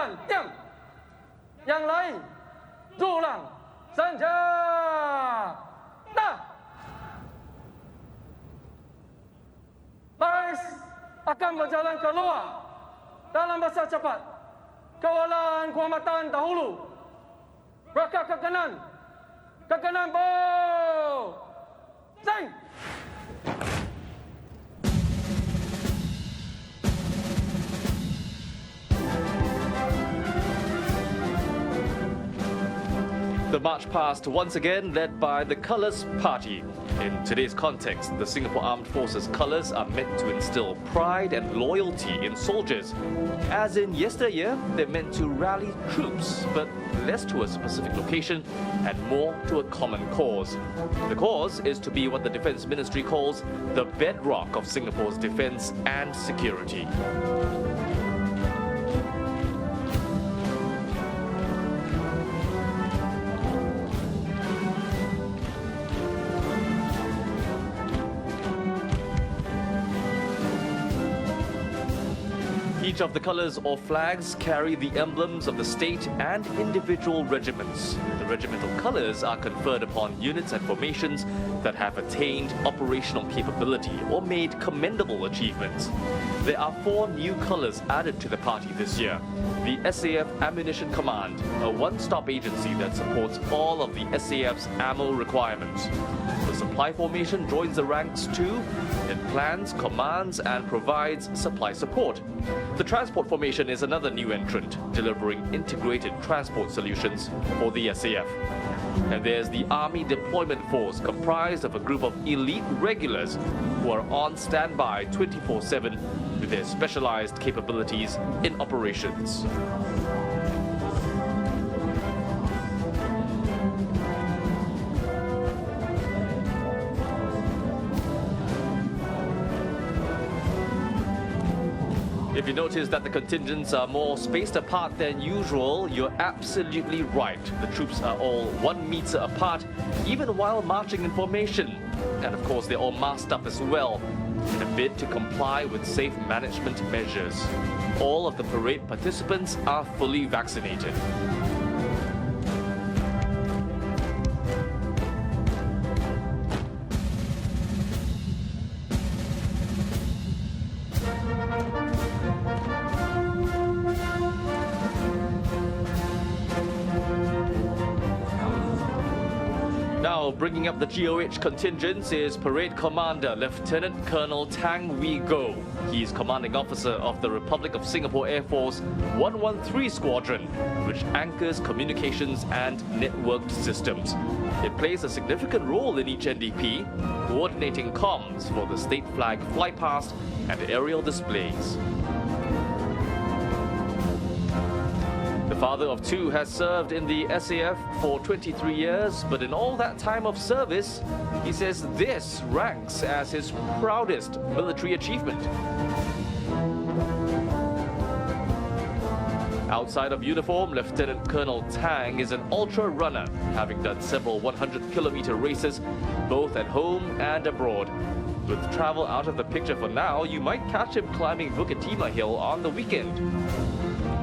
战定，yang lain tulang senjata. Baris akan berjalan keluar dalam masa cepat. Kawalan kehormatan dahulu. Berangkat ke kanan bow. Sing. The march past once again led by the Colours Party. In today's context, the Singapore Armed Forces colours are meant to instill pride and loyalty in soldiers. As in yesteryear, they're meant to rally troops, but less to a specific location and more to a common cause. The cause is to be what the Defence Ministry calls the bedrock of Singapore's defence and security. Each of the colours or flags carry the emblems of the state and individual regiments. The regimental colours are conferred upon units and formations that have attained operational capability or made commendable achievements. There are 4 new colours added to the party this year. The SAF Ammunition Command, a one-stop agency that supports all of the SAF's ammo requirements. The supply formation joins the ranks too. It plans, commands and provides supply support. The transport formation is another new entrant, delivering integrated transport solutions for the SAF. And there's the Army Deployment Force, comprised of a group of elite regulars who are on standby 24/7 with their specialized capabilities in operations. If you notice that the contingents are more spaced apart than usual, you're absolutely right. The troops are all 1 meter apart, even while marching in formation. And of course, they're all masked up as well, in a bid to comply with safe management measures. All of the parade participants are fully vaccinated. Now, bringing up the GOH contingents is Parade Commander Lieutenant Colonel Tang Wee Go. He's commanding officer of the Republic of Singapore Air Force 113 Squadron, which anchors communications and networked systems. It plays a significant role in each NDP, coordinating comms for the state flag flypast and aerial displays. The father of 2 has served in the SAF for 23 years, but in all that time of service, he says this ranks as his proudest military achievement. Outside of uniform, Lieutenant Colonel Tang is an ultra runner, having done several 100-kilometer races, both at home and abroad. With travel out of the picture for now, you might catch him climbing Bukit Timah Hill on the weekend.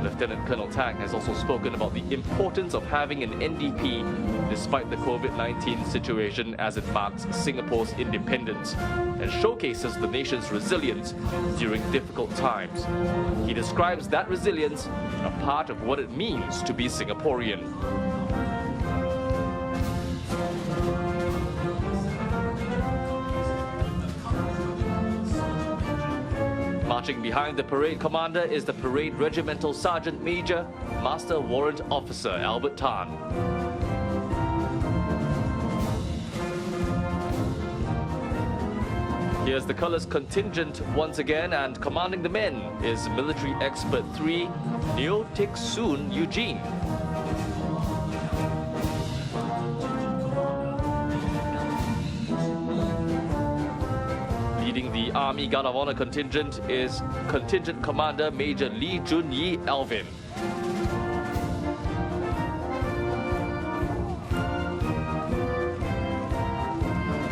Lieutenant Colonel Tang has also spoken about the importance of having an NDP despite the COVID-19 situation as it marks Singapore's independence and showcases the nation's resilience during difficult times. He describes that resilience a part of what it means to be Singaporean. Marching behind the parade commander is the parade regimental sergeant major, Master Warrant Officer Albert Tan. Here's the colours contingent once again, and commanding the men is Military Expert 3, Neo Teck Soon Eugene. Leading the Army Guard of Honour contingent is Contingent Commander Major Lee Jun Yi Alvin.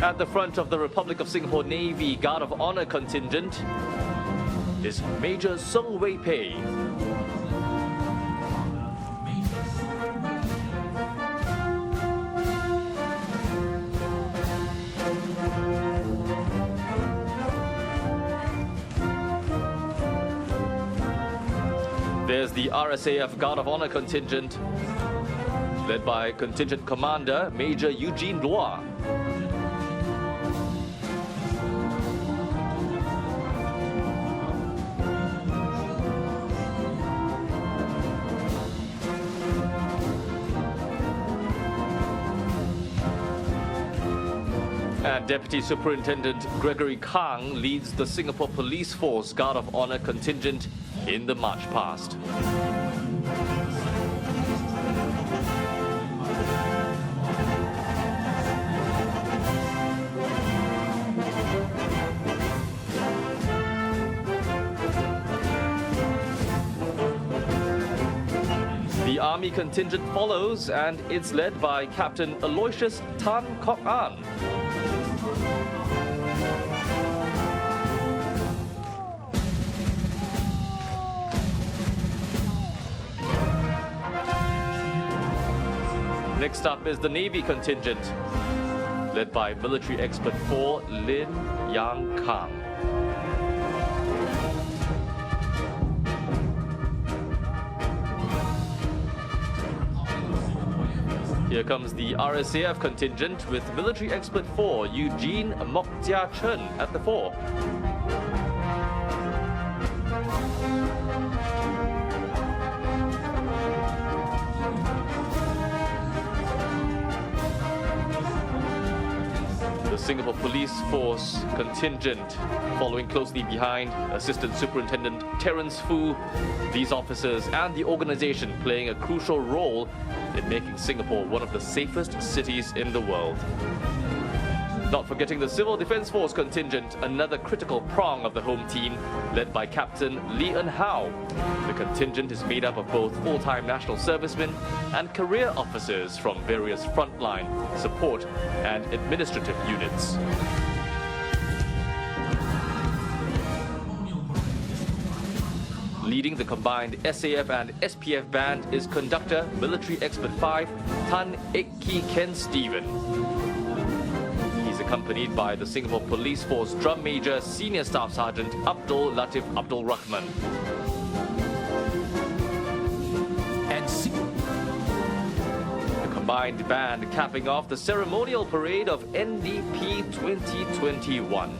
At the front of the Republic of Singapore Navy Guard of Honour contingent is Major Song Wei Pei. There's the RSAF Guard of Honor contingent, led by Contingent Commander Major Eugene Loa. And Deputy Superintendent Gregory Kang leads the Singapore Police Force Guard of Honor contingent in the march past. The Army contingent follows, and it's led by Captain Aloysius Tan Kok An. Next up is the Navy contingent, led by Military Expert 4 Lin Yang Kang. Here comes the RSAF contingent with Military Expert 4 Eugene Mok Jia Chen at the fore. The Singapore Police Force contingent following closely behind Assistant Superintendent Terence Foo. These officers and the organization playing a crucial role in making Singapore one of the safest cities in the world. Not forgetting the Civil Defence Force contingent, another critical prong of the home team, led by Captain Lee Eun Hao. The contingent is made up of both full-time national servicemen and career officers from various frontline, support and administrative units. Leading the combined SAF and SPF band is conductor, Military Expert 5, Tan Ek Ki Ken Stephen. He's accompanied by the Singapore Police Force Drum Major Senior Staff Sergeant Abdul Latif Abdul Rahman. The combined band capping off the Ceremonial Parade of NDP 2021.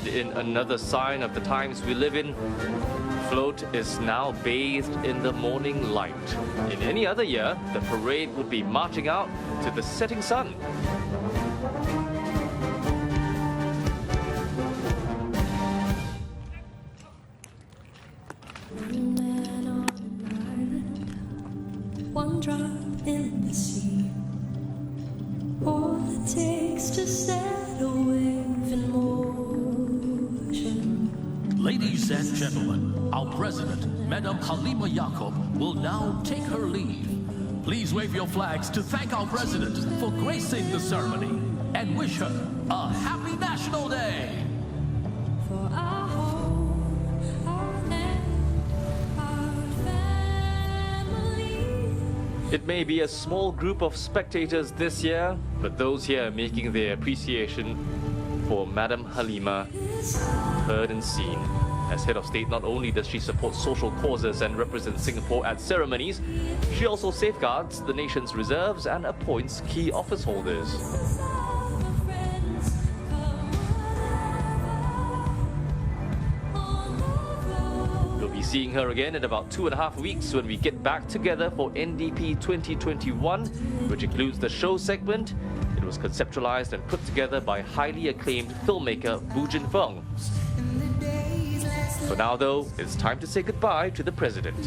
In another sign of the times we live in, float is now bathed in the morning light. In any other year, the parade would be marching out to the setting sun. Man on an island, one drop in the sea. All it takes to set a wave in motion. Ladies and gentlemen, our president, Madam Halima Yaacob, will now take her leave. Please wave your flags to thank our president for gracing the ceremony and wish her a happy National Day. For our home, our land, our family. It may be a small group of spectators this year, but those here making their appreciation for Madam Halima heard and seen. As head of state, not only does she support social causes and represent Singapore at ceremonies, she also safeguards the nation's reserves and appoints key office holders. We'll be seeing her again in about 2.5 weeks when we get back together for NDP 2021, which includes the show segment. It was conceptualized and put together by highly acclaimed filmmaker Bu Jin Feng. For now, though, it's time to say goodbye to the president.